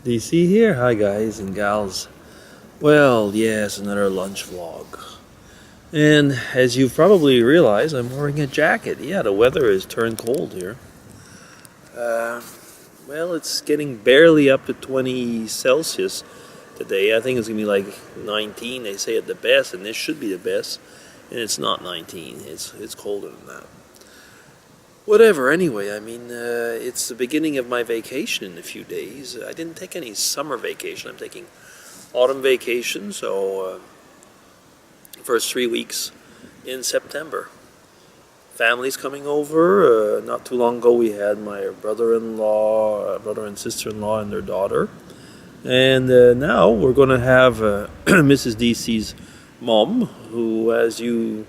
DC here. Hi guys and gals. Well, yes, another lunch vlog. And as you've probably realized, I'm wearing a jacket. Yeah, the weather has turned cold here. Uh, well, it's getting barely up to 20 Celsius today. I think it's going to be like 19, they say at the best, and this should be the best. And it's not 19, it's colder than that. Whatever, anyway, I mean, it's the beginning of my vacation in a few days. I didn't take any summer vacation. I'm taking autumn vacation, so first 3 weeks in September. Family's coming over. Not too long ago we had my brother and sister-in-law and their daughter. And now we're going to have Mrs. DC's mom, who, as you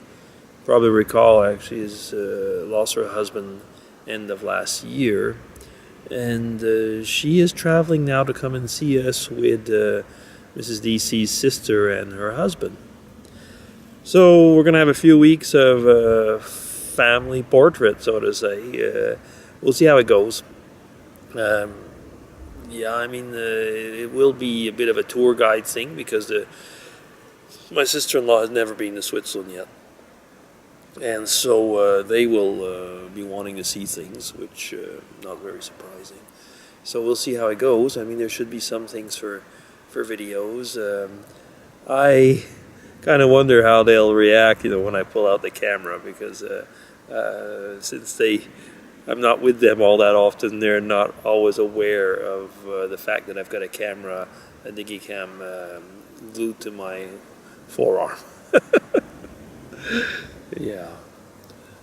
probably recall, actually has lost her husband end of last year, and she is traveling now to come and see us with Mrs. DC's sister and her husband. So we're gonna have a few weeks of family portrait, so to say. We'll see how it goes. Yeah, I mean, it will be a bit of a tour guide thing because my sister-in-law has never been to Switzerland yet. And so they will be wanting to see things, which not very surprising. So we'll see how it goes. I mean, there should be some things for videos. I kind of wonder how they'll react, when I pull out the camera, because since I'm not with them all that often, they're not always aware of the fact that I've got a camera, a Digicam, glued to my forearm. Yeah.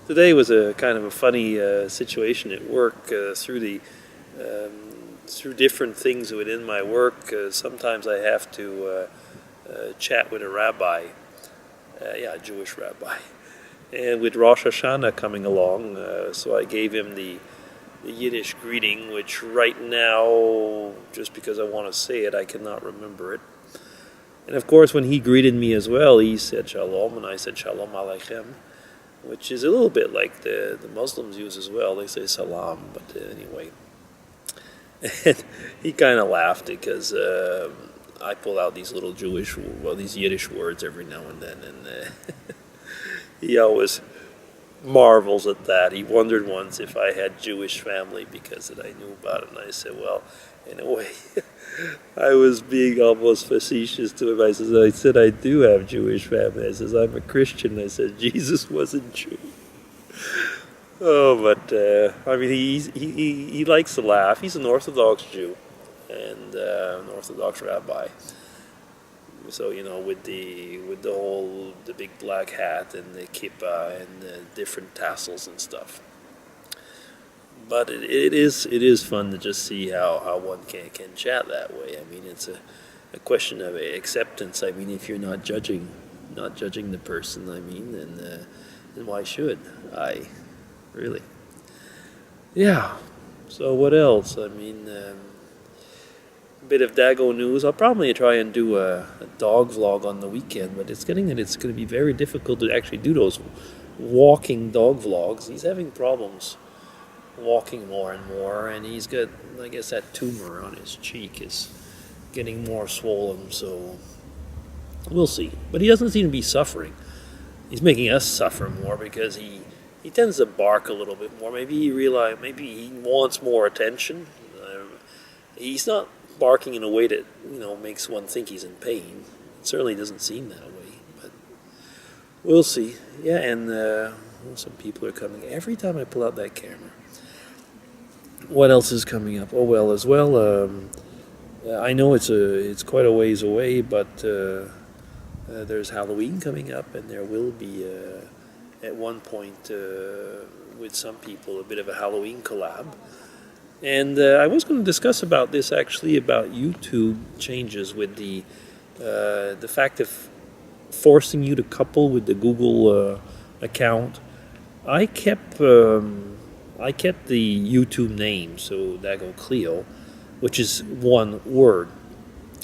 Today was a kind of a funny situation at work. Through different things within my work, sometimes I have to chat with a rabbi, a Jewish rabbi, and with Rosh Hashanah coming along, so I gave him the Yiddish greeting, which right now, just because I want to say it, I cannot remember it. And of course, when he greeted me as well, he said Shalom, and I said Shalom Aleichem, which is a little bit like the Muslims use as well. They say Salam, but anyway. And he kind of laughed because I pull out these little these Yiddish words every now and then, and he always marvels at that. He wondered once if I had Jewish family because that I knew about it, and I said, well, in a way, I was being almost facetious to him. I said, I do have Jewish family. I says, I'm a Christian. I said, Jesus wasn't Jew. Oh, but, I mean, he likes to laugh. He's an Orthodox Jew and an Orthodox rabbi. So, with the big black hat and the kippah and the different tassels and stuff. But it is fun to just see how one can chat that way. I mean, it's a question of acceptance. I mean, if you're not judging the person, I mean, then why should I? Really? Yeah. So what else? I mean, a bit of Dago news. I'll probably try and do a dog vlog on the weekend, but it's going to be very difficult to actually do those walking dog vlogs. He's having problems walking more and more, and he's got, I guess, that tumor on his cheek is getting more swollen, so we'll see. But he doesn't seem to be suffering. He's making us suffer more because he tends to bark a little bit more. Maybe he wants more attention. He's not barking in a way that makes one think he's in pain. It certainly doesn't seem that way, but we'll see. Yeah, and some people are coming every time I pull out that camera. What else is coming up? Oh, well, as well, I know it's quite a ways away, but there's Halloween coming up, and there will be, at one point, with some people, a bit of a Halloween collab. And I was going to discuss about this, actually, about YouTube changes with the fact of forcing you to couple with the Google account. I kept the YouTube name, so dagocleo, which is one word.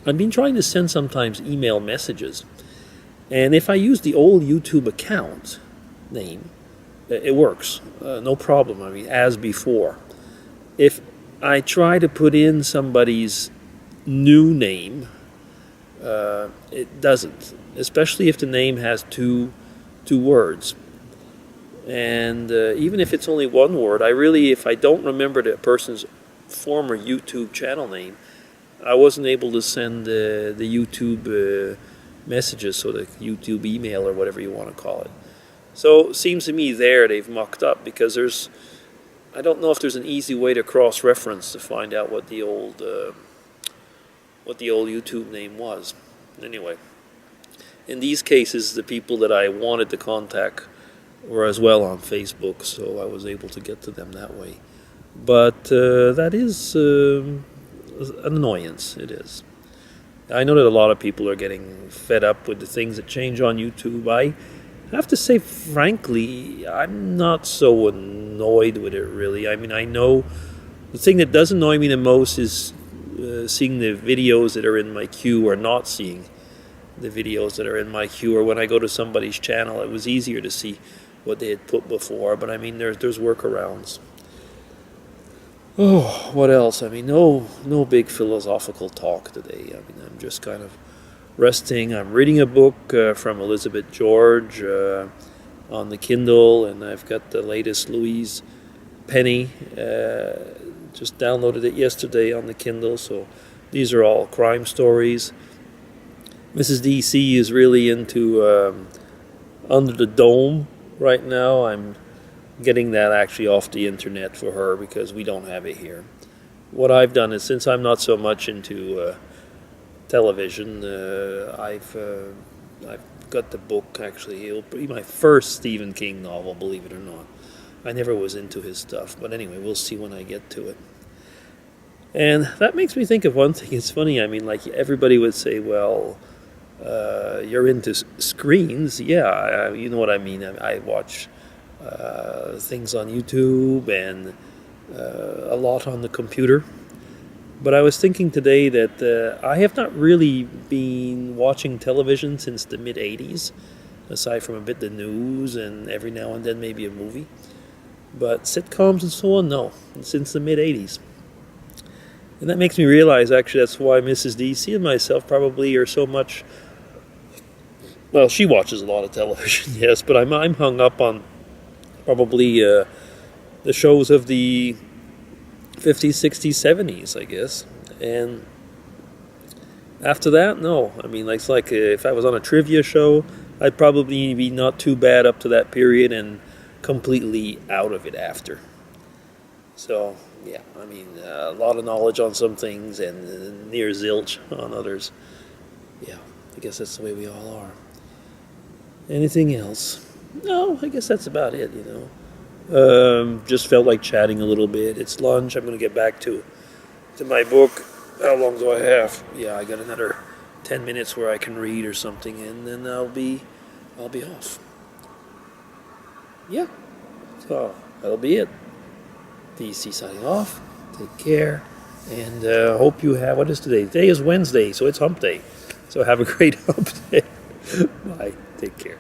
I've been trying to send sometimes email messages, and if I use the old YouTube account name, it works, no problem. I mean, as before. If I try to put in somebody's new name, it doesn't. Especially if the name has two words. And even if it's only one word, if I don't remember the person's former YouTube channel name, I wasn't able to send the YouTube messages, so the YouTube email or whatever you want to call it. So it seems to me they've mucked up, because I don't know if there's an easy way to cross-reference to find out what the old YouTube name was. Anyway, in these cases, the people that I wanted to contact were as well on Facebook, so I was able to get to them that way. But that is an annoyance, it is. I know that a lot of people are getting fed up with the things that change on YouTube. I have to say, frankly, I'm not so annoyed with it, really. I mean, I know the thing that does annoy me the most is seeing the videos that are in my queue, or not seeing the videos that are in my queue. Or when I go to somebody's channel, it was easier to see what they had put before. But I mean, there's workarounds. Oh, what else? I mean, no big philosophical talk today. I mean, I'm just kind of resting. I'm reading a book from Elizabeth George on the Kindle, and I've got the latest Louise Penny. Just downloaded it yesterday on the Kindle. So these are all crime stories. Mrs. DC is really into Under the Dome right now. I'm getting that actually off the internet for her, because we don't have it here. What I've done is, since I'm not so much into television, I've got the book. Actually, it'll be my first Stephen King novel, believe it or not. I never was into his stuff, but anyway, we'll see when I get to it. And that makes me think of one thing. It's funny, I mean, like, everybody would say, well, you're into screens. Yeah, you know what I mean. I watch things on YouTube and a lot on the computer. But I was thinking today that I have not really been watching television since the mid-'80s, aside from a bit the news and every now and then maybe a movie. But sitcoms and so on, no, since the mid-'80s. And that makes me realize, actually, that's why Mrs. DC and myself probably are so much... Well, she watches a lot of television, yes, but I'm hung up on probably the shows of the 50s, 60s, 70s, I guess. And after that, no. I mean, it's like if I was on a trivia show, I'd probably be not too bad up to that period and completely out of it after. So, yeah, I mean, a lot of knowledge on some things and near zilch on others. Yeah, I guess that's the way we all are. Anything else? No, I guess that's about it, you know. Just felt like chatting a little bit. It's lunch. I'm going to get back to my book. How long do I have? Yeah, I got another 10 minutes where I can read or something, and then I'll be off. Yeah, so that'll be it. DC signing off. Take care, and hope you have... What is today? Today is Wednesday, so it's hump day. So have a great hump day. Bye. Take care.